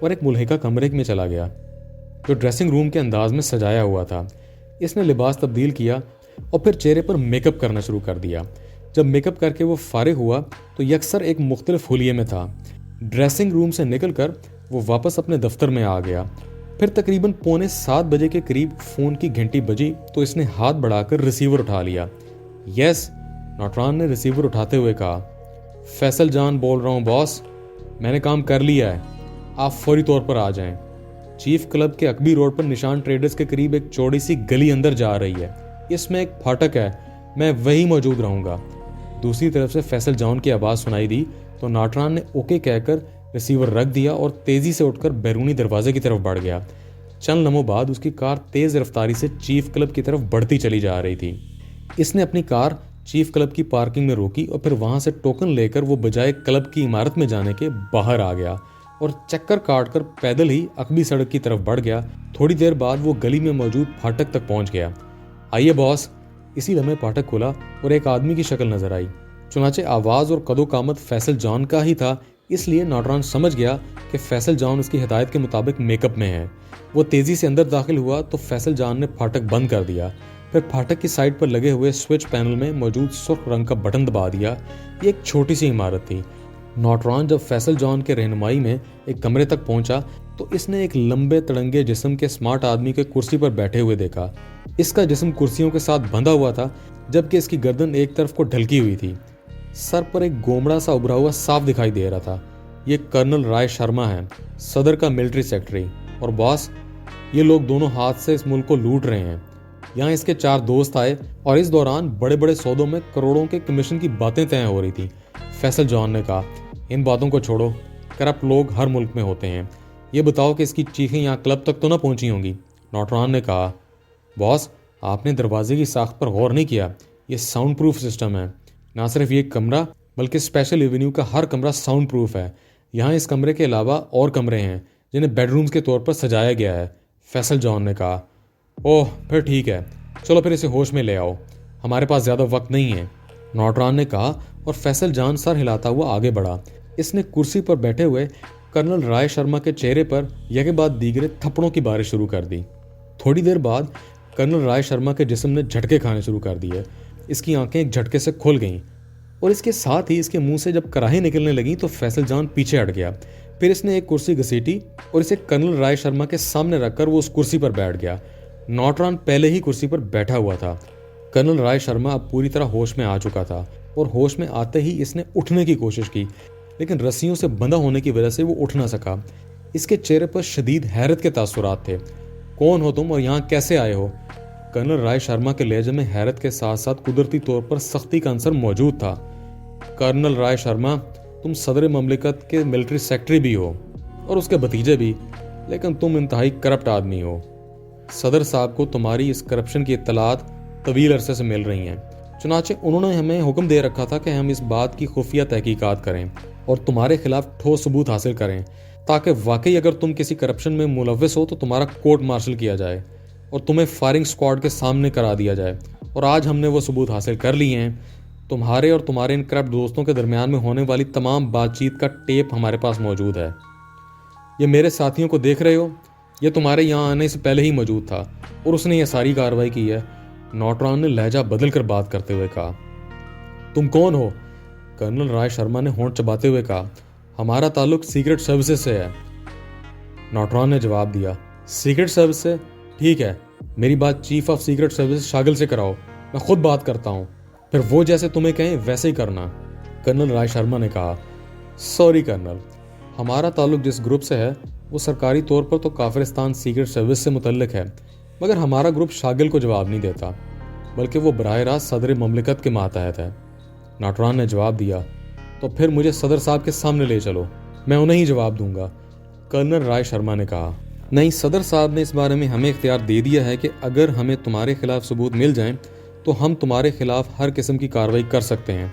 اور ایک ملحقہ کمرے میں چلا گیا جو ڈریسنگ روم کے انداز میں سجایا ہوا تھا۔ اس نے لباس تبدیل کیا اور پھر چہرے پر میک اپ کرنا شروع کر دیا۔ جب میک اپ کر کے وہ فارغ ہوا تو یکسر ایک مختلف حلیے میں تھا۔ ڈریسنگ روم سے نکل کر وہ واپس اپنے دفتر میں آ گیا۔ پھر تقریباً 6:45 کے قریب فون کی گھنٹی بجی تو اس نے ہاتھ بڑھا کر ریسیور اٹھا لیا۔ یس، نوٹران نے ریسیور اٹھاتے ہوئے کہا۔ فیصل جان بول رہا ہوں باس، میں نے کام کر لیا ہے، آپ فوری طور پر آ جائیں۔ چیف کلب کے اکبی روڈ پر نشان ٹریڈرز کے قریب ایک چوڑی سی گلی اندر جا رہی ہے، اس میں ایک پھاٹک ہے، میں وہی موجود رہوں گا۔ دوسری طرف سے فیصل جان کی آواز سنائی دی تو ناٹران نے اوکے کہہ کر ریسیور رکھ دیا اور تیزی سے اٹھ کر بیرونی دروازے کی طرف بڑھ گیا۔ چند لمحوں بعد اس کی کار تیز رفتاری سے چیف کلب کی طرف بڑھتی چلی جا رہی تھی۔ اس نے اپنی کار چیف کلب کی پارکنگ میں روکی اور پھر وہاں سے ٹوکن لے کر وہ بجائے کلب کی عمارت میں جانے کے باہر آ گیا اور چکر کاٹ کر پیدل ہی عقبی سڑک کی طرف بڑھ گیا۔ تھوڑی دیر بعد وہ گلی میں موجود پھاٹک تک پہنچ گیا۔ آئیے باس، اسی لمحے پھاٹک کھلا اور ایک آدمی کی شکل نظر آئی۔ چنانچہ آواز اور قد و قامت فیصل جان کا ہی تھا، اس لیے ناٹران سمجھ گیا کہ فیصل جان اس کی ہدایت کے مطابق میک اپ میں ہے۔ وہ تیزی سے اندر داخل ہوا تو فیصل جان نے پھاٹک بند کر دیا، پھر پھاٹک کی سائڈ پر لگے ہوئے سوئچ پینل میں موجود سرخ رنگ کا بٹن دبا دیا۔ یہ ایک چھوٹی سی عمارت تھی۔ ناٹران جب فیصل جان کے رہنمائی میں ایک کمرے تک پہنچا تو اس نے ایک لمبے تڑنگے جسم کے اسمارٹ آدمی کے کرسی پر بیٹھے ہوئے دیکھا۔ اس کا جسم کرسیوں کے ساتھ بندھا ہوا تھا جبکہ اس کی گردن ایک طرف کو ڈھلکی ہوئی تھی۔ سر پر ایک گومڑا سا ابھرا ہوا صاف دکھائی دے رہا تھا۔ یہ کرنل رائے شرما ہے، صدر کا ملٹری سیکرٹری، اور باس یہ لوگ دونوں ہاتھ سے اس ملک کو لوٹ رہے ہیں۔ یہاں اس کے 4 دوست آئے اور اس دوران بڑے بڑے سودوں میں کروڑوں کے کمیشن کی باتیں طے ہو رہی تھیں۔ فیصل جان نے کہا، ان باتوں کو چھوڑو، کرپٹ لوگ ہر ملک میں ہوتے ہیں، یہ بتاؤ کہ اس کی چیخیں یہاں کلب تک تو نہ پہنچی ہوں گی۔ نوٹران نے کہا، باس آپ نے دروازے کی ساخت پر غور نہیں کیا، یہ ساؤنڈ پروف سسٹم ہے۔ نہ صرف یہ کمرہ بلکہ اسپیشل ایونیو کا ہر کمرہ ساؤنڈ پروف ہے۔ یہاں اس کمرے کے علاوہ اور کمرے ہیں جنہیں بیڈ رومز کے طور پر سجایا گیا ہے۔ فیصل جان نے کہا، اوہ پھر ٹھیک ہے، چلو پھر اسے ہوش میں لے آؤ، ہمارے پاس زیادہ وقت نہیں ہے، نوٹران نے کہا، اور فیصل جان سر ہلاتا ہوا آگے بڑھا۔ اس نے کرسی پر بیٹھے ہوئے کرنل رائے شرما کے چہرے پر یکے بعد دیگرے تھپڑوں کی بارش شروع کر دی۔ تھوڑی دیر بعد کرنل رائے شرما کے جسم نے جھٹکے کھانے شروع کر دیے۔ اس کی آنکھیں ایک جھٹکے سے کھل گئیں اور اس کے ساتھ ہی اس کے منہ سے جب کراہیں نکلنے لگیں تو فیصل جان پیچھے ہٹ گیا۔ پھر اس نے ایک کرسی گھسیٹی اور اسے کرنل رائے شرما کے سامنے رکھ کر وہ اس کرسی پر بیٹھ گیا۔ نوٹران پہلے ہی کرسی پر بیٹھا ہوا تھا۔ کرنل رائے شرما اب پوری طرح ہوش میں آ چکا تھا اور ہوش میں آتے ہی اس نے اٹھنے کی کوشش کی، لیکن رسیوں سے بندھا ہونے کی وجہ سے وہ اٹھ نہ سکا۔ اس کے چہرے پر شدید حیرت کے تاثرات تھے۔ کون ہو تم اور یہاں کیسے آئے ہو؟ کرنل رائے شرما کے لہجے میں حیرت کے ساتھ ساتھ قدرتی طور پر سختی کا عنصر موجود تھا۔ کرنل رائے شرما، تم صدر مملکت کے ملٹری سیکرٹری بھی ہو اور اس کے بھتیجے بھی، لیکن تم انتہائی کرپٹ آدمی ہو۔ صدر صاحب کو تمہاری اس کرپشن کی اطلاعات طویل عرصے سے مل رہی ہیں، چنانچہ انہوں نے ہمیں حکم دے رکھا تھا کہ ہم اس بات کی خفیہ تحقیقات کریں اور تمہارے خلاف ٹھوس ثبوت حاصل کریں تاکہ واقعی اگر تم کسی کرپشن میں ملوث ہو تو تمہارا کورٹ مارشل کیا جائے اور تمہیں فائرنگ سکواڈ کے سامنے کرا دیا جائے۔ اور آج ہم نے وہ ثبوت حاصل کر لیے ہیں۔ تمہارے اور تمہارے ان کرپٹ دوستوں کے درمیان میں ہونے والی تمام بات چیت کا ٹیپ ہمارے پاس موجود ہے۔ یہ میرے ساتھیوں کو دیکھ رہے ہو، یہ تمہارے یہاں آنے سے پہلے ہی موجود تھا اور اس نے یہ ساری کارروائی کی ہے۔ نوٹران نے لہجہ بدل کر بات کرتے ہوئے کہا، تم کون ہو؟ کرنل رائے شرما نے ہونٹ چباتے ہوئے کہا، ہمارا تعلق سیکرٹ سروسز سے ہے۔ نوٹران نے جواب دیا، سیکرٹ سروس سے؟ ٹھیک ہے، میری بات چیف آف سیکرٹ سروسز شاگل سے کراؤ، میں خود بات کرتا ہوں، پھر وہ جیسے تمہیں کہیں ویسے ہی کرنا۔ کرنل رائے شرما نے کہا، سوری کرنل، ہمارا تعلق جس گروپ سے ہے وہ سرکاری طور پر تو کافرستان سیکرٹ سروس سے متعلق ہے، مگر ہمارا گروپ شاگل کو جواب نہیں دیتا، بلکہ وہ براہ راست صدر مملکت کے ماتحت ہے۔ ناٹران نے جواب دیا، تو پھر مجھے صدر صاحب کے سامنے لے چلو، میں انہیں ہی جواب دوں گا۔ کرنل رائے شرما نے کہا، نہیں، صدر صاحب نے اس بارے میں ہمیں اختیار دے دیا ہے کہ اگر ہمیں تمہارے خلاف ثبوت مل جائیں تو ہم تمہارے خلاف ہر قسم کی کارروائی کر سکتے ہیں۔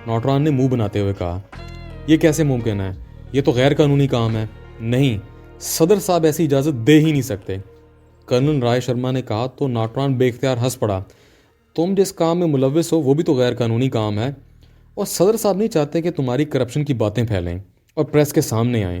نوٹران نے منہ بناتے ہوئے کہا، یہ کیسے ممکن ہے؟ یہ تو غیر قانونی کام ہے۔ نہیں، صدر صاحب ایسی اجازت دے ہی نہیں سکتے۔ کرنل رائے شرما نے کہا تو نوٹران بے اختیار ہنس پڑا، تم جس کام میں ملوث ہو وہ بھی تو غیر قانونی کام ہے، اور صدر صاحب نہیں چاہتے کہ تمہاری کرپشن کی باتیں پھیلیں اور پریس کے سامنے آئیں۔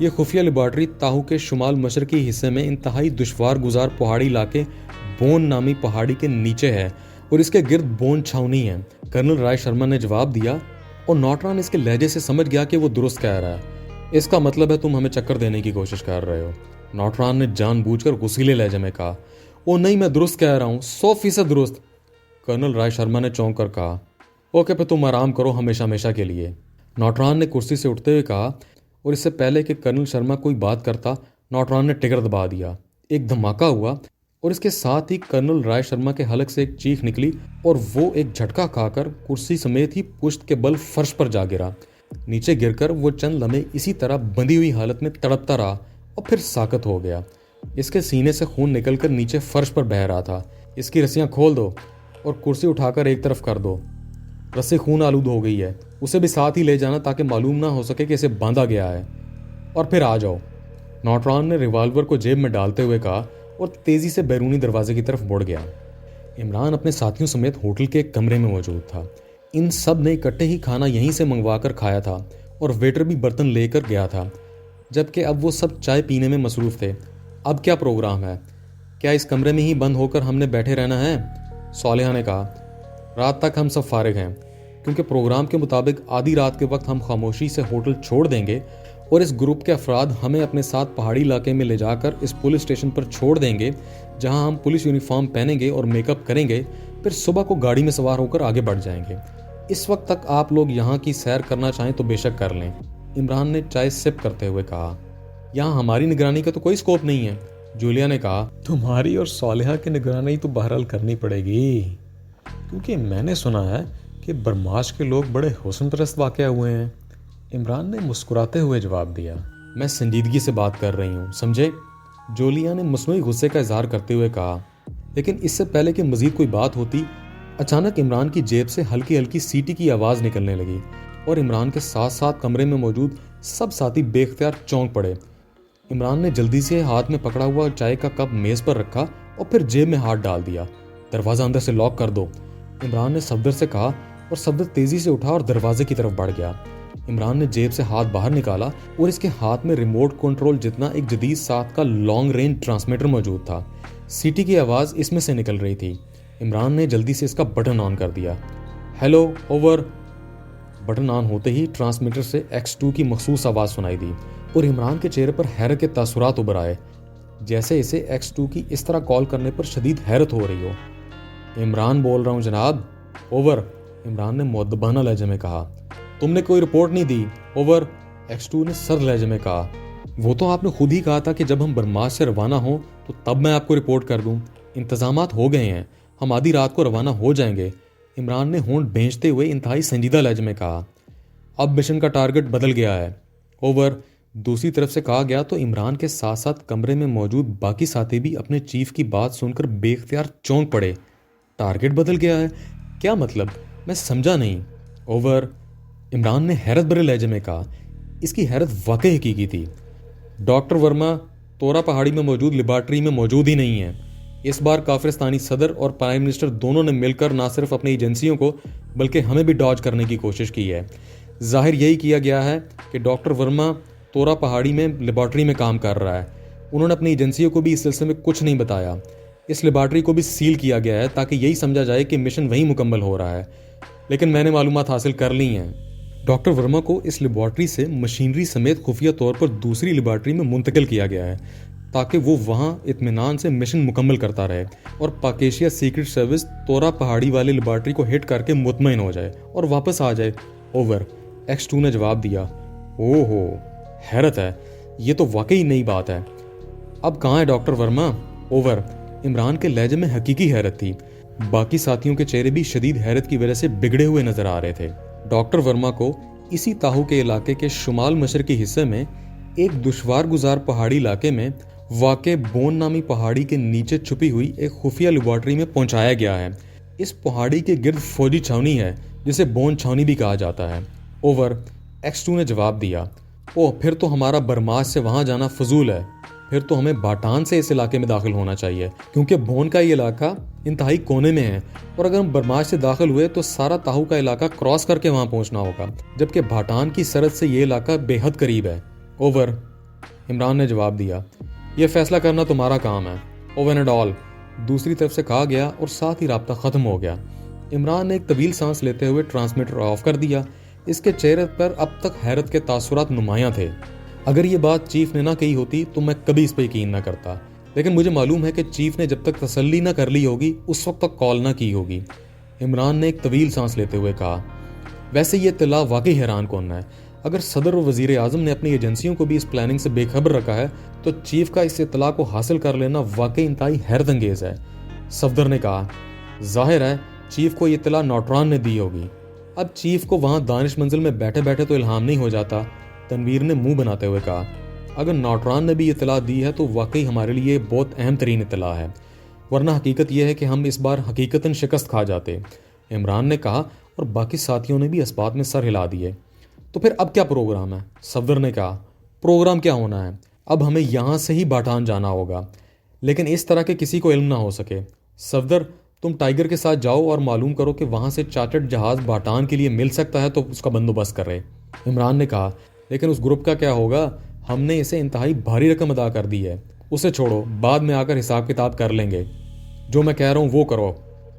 یہ خفیہ لیبارٹری تاہو کے شمال مشرقی حصے میں انتہائی دشوار گزار پہاڑی علاقے بون نامی پہاڑی کے نیچے ہے اور اس کے گرد بون چھاونی ہے۔ کرنل رائے شرما نے جواب دیا اور نوٹران اس کے لہجے سے سمجھ گیا کہ وہ درست کہہ رہا ہے۔ اس کا مطلب ہے تم ہمیں چکر دینے کی کوشش کر رہے ہو۔ نوٹران نے جان بوجھ کر غصیلے لہجے میں کہا، او نہیں، میں درست کہہ رہا ہوں، 100% درست۔ کرنل رائے شرما نے چونک کر کہا، اوکے پھر تم آرام کرو ہمیشہ ہمیشہ کے لیے۔ نوٹران نے کرسی سے اٹھتے ہوئے کہا، اور اس سے پہلے کہ کرنل شرما کوئی بات کرتا، نوٹران نے ٹکر دبا دیا۔ ایک دھماکہ ہوا اور اس کے ساتھ ہی کرنل رائے شرما کے حلق سے ایک چیخ نکلی اور وہ ایک جھٹکا کھا کر کرسی سمیت ہی پشت کے بل فرش پر جا گرا۔ نیچے گر کر وہ چند لمحے اسی طرح بندھی ہوئی حالت میں تڑپتا رہا اور پھر ساکت ہو گیا۔ اس کے سینے سے خون نکل کر نیچے فرش پر بہہ رہا تھا۔ اس کی رسیاں کھول دو اور کرسی اٹھا کر ایک طرف کر دو۔ رسی خون آلود ہو گئی ہے، اسے بھی ساتھ ہی لے جانا تاکہ معلوم نہ ہو سکے کہ اسے باندھا گیا ہے، اور پھر آ جاؤ۔ نوٹران نے ریوالور کو جیب میں ڈالتے ہوئے کہا اور تیزی سے بیرونی دروازے کی طرف بڑھ گیا۔ عمران اپنے ساتھیوں سمیت ہوٹل کے ایک کمرے میں موجود تھا۔ ان سب نے اکٹھے ہی کھانا یہیں سے منگوا کر کھایا تھا اور ویٹر بھی برتن لے کر گیا تھا، جبکہ اب وہ سب چائے پینے میں مصروف تھے۔ اب کیا پروگرام ہے؟ کیا اس کمرے میں ہی بند ہو کر ہم نے بیٹھے رہنا ہے؟ صالحہ نے کہا، رات تک ہم سب فارغ ہیں، کیونکہ پروگرام کے مطابق آدھی رات کے وقت ہم خاموشی سے ہوٹل چھوڑ دیں گے اور اس گروپ کے افراد ہمیں اپنے ساتھ پہاڑی علاقے میں لے جا کر اس پولیس اسٹیشن پر چھوڑ دیں گے، جہاں ہم پولیس یونیفارم پہنیں گے اور میک اپ کریں گے، پھر صبح کو گاڑی میں سوار ہو کر آگے بڑھ جائیں گے۔ اس وقت تک آپ لوگ یہاں کی سیر کرنا چاہیں تو بے شک کر لیں۔ عمران نے چائے سپ کرتے ہوئے کہا، یہاں ہماری نگرانی کا تو کوئی سکوپ نہیں ہے۔ جولیا نے کہا،
تمہاری اور صالحہ کی نگرانی تو بہرحال کرنی پڑے گی، کیونکہ میں نے سنا ہے کہ برماش کے لوگ بڑے حسن پرست واقع ہوئے ہیں۔ عمران نے مسکراتے ہوئے جواب دیا،
میں سنجیدگی سے بات کر رہی ہوں، سمجھے؟ جولیا نے مصنوعی غصے کا اظہار کرتے ہوئے کہا، لیکن اس سے پہلے کہ مزید کوئی بات ہوتی، اچانک عمران کی جیب سے ہلکی ہلکی سیٹی کی آواز نکلنے لگی اور عمران کے ساتھ ساتھ کمرے میں موجود سب ساتھی بے اختیار چونک پڑے۔ عمران نے جلدی سے ہاتھ میں پکڑا ہوا چائے کا کپ میز پر رکھا اور پھر جیب میں ہاتھ ڈال دیا۔ دروازہ اندر سے لاک کر دو، عمران نے صفدر سے کہا اور صفدر تیزی سے اٹھا اور دروازے کی طرف بڑھ گیا۔ عمران نے جیب سے ہاتھ باہر نکالا اور اس کے ہاتھ میں ریموٹ کنٹرول جتنا ایک جدید ساتھ کا لانگ رینج ٹرانسمیٹر موجود تھا۔ سیٹی کی آواز اس میں سے نکل رہی تھی۔ عمران نے جلدی سے اس کا بٹن آن کر دیا۔ Hello, over. بٹن آن ہوتے ہی ٹرانسمیٹر سے X2 کی مخصوص آواز سنائی دی اور عمران کے چہرے پر حیرت کے تاثرات ابھر آئے، جیسے اسے X2 کی اس طرح کال کرنے پر شدید حیرت ہو رہی ہو۔ عمران بول رہا ہوں جناب، اوور، عمران نے مؤدبانہ لہجے میں کہا۔ تم نے کوئی رپورٹ نہیں دی، اوور، X2 نے سرد لہجے میں کہا۔ وہ تو آپ نے خود ہی کہا تھا کہ جب ہم برماش سے روانہ ہوں تو تب میں آپ کو رپورٹ کر دوں۔ انتظامات ہو گئے ہیں، ہم آدھی رات کو روانہ ہو جائیں گے، عمران نے ہونٹ بھینچتے ہوئے انتہائی سنجیدہ لہجے میں کہا۔ اب مشن کا ٹارگٹ بدل گیا ہے، اوور، دوسری طرف سے کہا گیا تو عمران کے ساتھ ساتھ کمرے میں موجود باقی ساتھی بھی اپنے چیف کی بات سن کر بے اختیار چونک پڑے۔ ٹارگٹ بدل گیا ہے؟ کیا مطلب؟ میں سمجھا نہیں۔ اوور، عمران نے حیرت بھرے لہجے میں کہا۔ اس کی حیرت واقعی حقیقی تھی۔ ڈاکٹر ورما تورا پہاڑی میں موجود لیبارٹری میں موجود ہی نہیں ہے۔ اس بار کافرستانی صدر اور پرائم منسٹر دونوں نے مل کر نہ صرف اپنی ایجنسیوں کو بلکہ ہمیں بھی ڈاج کرنے کی کوشش کی ہے۔ ظاہر یہی کیا گیا ہے کہ ڈاکٹر ورما تورا پہاڑی میں لیبارٹری میں کام کر رہا ہے۔ انہوں نے اپنی ایجنسیوں کو بھی اس سلسلے میں کچھ نہیں بتایا۔ اس لیبارٹری کو بھی سیل کیا گیا ہے تاکہ یہی سمجھا جائے کہ مشن وہیں مکمل ہو رہا ہے، لیکن میں نے معلومات حاصل کر لی ہیں۔ ڈاکٹر ورما کو اس لیبارٹری سے مشینری سمیت خفیہ طور پر دوسری لیبارٹری میں منتقل کیا گیا ہے تاکہ وہ وہاں اطمینان سے مشن مکمل کرتا رہے اور پاکیشیا سیکرٹ سروس تورا پہاڑی والی لیبارٹری کو ہٹ کر کے مطمئن ہو جائے اور واپس آ جائے، اوور، X2 نے جواب دیا۔ اوہ ہو، حیرت ہے، یہ تو واقعی نئی بات ہے۔ اب کہاں ہے ڈاکٹر ورما؟ اوور، عمران کے لہجے میں حقیقی حیرت تھی۔ باقی ساتھیوں کے چہرے بھی شدید حیرت کی وجہ سے بگڑے ہوئے نظر آ رہے تھے۔ ڈاکٹر ورما کو اسی تاہو کے علاقے کے شمال مشرقی حصے میں ایک دشوار گزار پہاڑی علاقے میں واقع بون نامی پہاڑی کے نیچے چھپی ہوئی ایک خفیہ لیبارٹری میں پہنچایا گیا ہے۔ اس پہاڑی کے گرد فوجی چھاونی ہے جسے بون چھاونی بھی کہا جاتا ہے، اوور، X2 نے جواب دیا۔ اوہ، پھر تو ہمارا برماش سے وہاں جانا فضول ہے، پھر تو ہمیں باٹان سے اس علاقے میں داخل ہونا چاہیے، کیونکہ بون کا یہ علاقہ انتہائی کونے میں ہے اور اگر ہم برماش سے داخل ہوئے تو سارا تاہو کا علاقہ کراس کر کے وہاں پہنچنا ہوگا، جبکہ بھاٹان کی سرحد سے یہ علاقہ بے حد قریب ہے، اوور۔ عمران نے جواب دیا، یہ فیصلہ کرنا تمہارا کام ہے، اوون اینڈ آل، دوسری طرف سے کہا گیا اور ساتھ ہی رابطہ ختم ہو گیا۔ عمران نے ایک طویل سانس لیتے ہوئے ٹرانسمیٹر آف کر دیا۔ اس کے چہرے پر اب تک حیرت کے تاثرات نمایاں تھے۔ اگر یہ بات چیف نے نہ کہی ہوتی تو میں کبھی اس پہ یقین نہ کرتا، لیکن مجھے معلوم ہے کہ چیف نے جب تک تسلی نہ کر لی ہوگی اس وقت تک کال نہ کی ہوگی۔ عمران نے ایک طویل سانس لیتے ہوئے کہا، ویسے یہ اطلاع واقعی حیران کن ہے۔ اگر صدر اور وزیر اعظم نے اپنی ایجنسیوں کو بھی اس پلاننگ سے بے خبر رکھا ہے تو چیف کا اس اطلاع کو حاصل کر لینا واقعی انتہائی حیرت انگیز ہے۔ صفدر نے کہا، ظاہر ہے چیف کو یہ اطلاع نوٹران نے دی ہوگی۔ اب چیف کو وہاں دانش منزل میں بیٹھے بیٹھے تو الہام نہیں ہو جاتا۔ تنویر نے منہ بناتے ہوئے کہا، اگر نوٹران نے بھی اطلاع دی ہے تو واقعی ہمارے لیے بہت اہم ترین اطلاع ہے، ورنہ حقیقت یہ ہے کہ ہم اس بار حقیقتاً شکست کھا جاتے۔ عمران نے کہا اور باقی ساتھیوں نے بھی اس بات میں سر ہلا دیے۔ تو پھر اب کیا پروگرام ہے؟ صفدر نے کہا، پروگرام کیا ہونا ہے، اب ہمیں یہاں سے ہی باٹان جانا ہوگا، لیکن اس طرح کے کسی کو علم نہ ہو سکے۔ صفدر، تم ٹائیگر کے ساتھ جاؤ اور معلوم کرو کہ وہاں سے چارٹرڈ جہاز باٹان کے لیے مل سکتا ہے تو اس کا بندوبست کرے۔ عمران نے کہا، لیکن اس گروپ کا کیا ہوگا؟ ہم نے اسے انتہائی بھاری رقم ادا کر دی ہے، اسے چھوڑو، بعد میں آ کر حساب کتاب کر لیں گے، جو میں کہہ رہا ہوں وہ کرو۔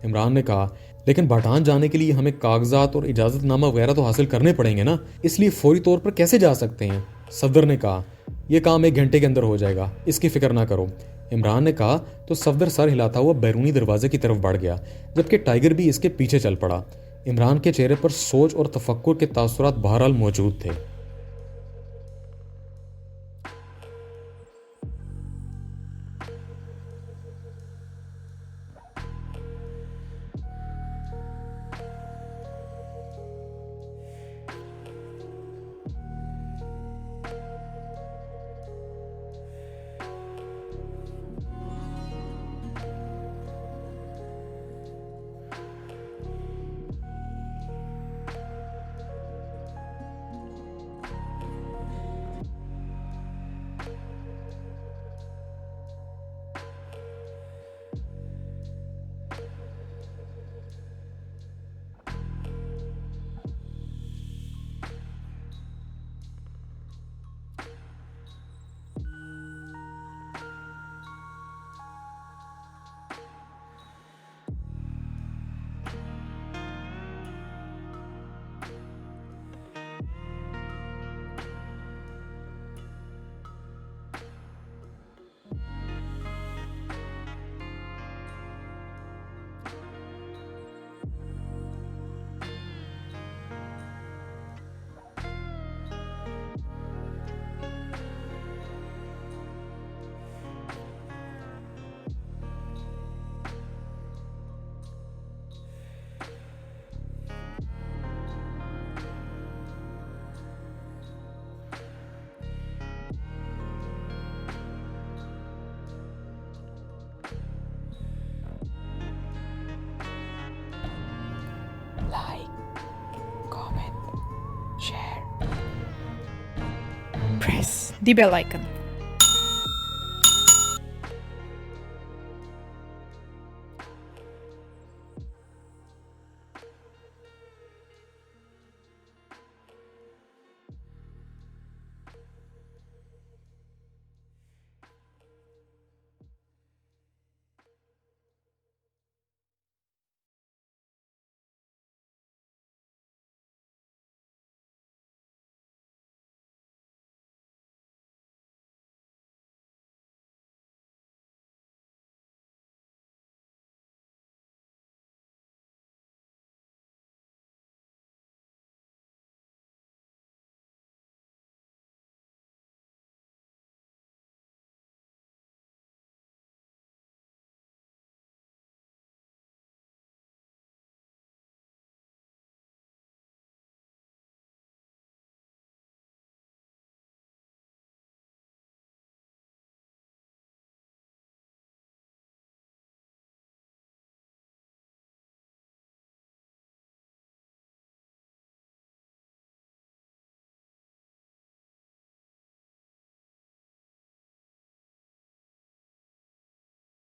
عمران نے کہا، لیکن باٹان جانے کے لیے ہمیں کاغذات اور اجازت نامہ وغیرہ تو حاصل کرنے پڑیں گے نا، اس لیے فوری طور پر کیسے جا سکتے ہیں؟ صفدر نے کہا، یہ کام 1 گھنٹے کے اندر ہو جائے گا، اس کی فکر نہ کرو۔ عمران نے کہا تو صفدر سر ہلاتا ہوا بیرونی دروازے کی طرف بڑھ گیا، جبکہ ٹائیگر بھی اس کے پیچھے چل پڑا۔ عمران کے چہرے پر سوچ اور تفکر کے تاثرات بہرحال موجود تھے۔
Like, comment, share, press the bell icon.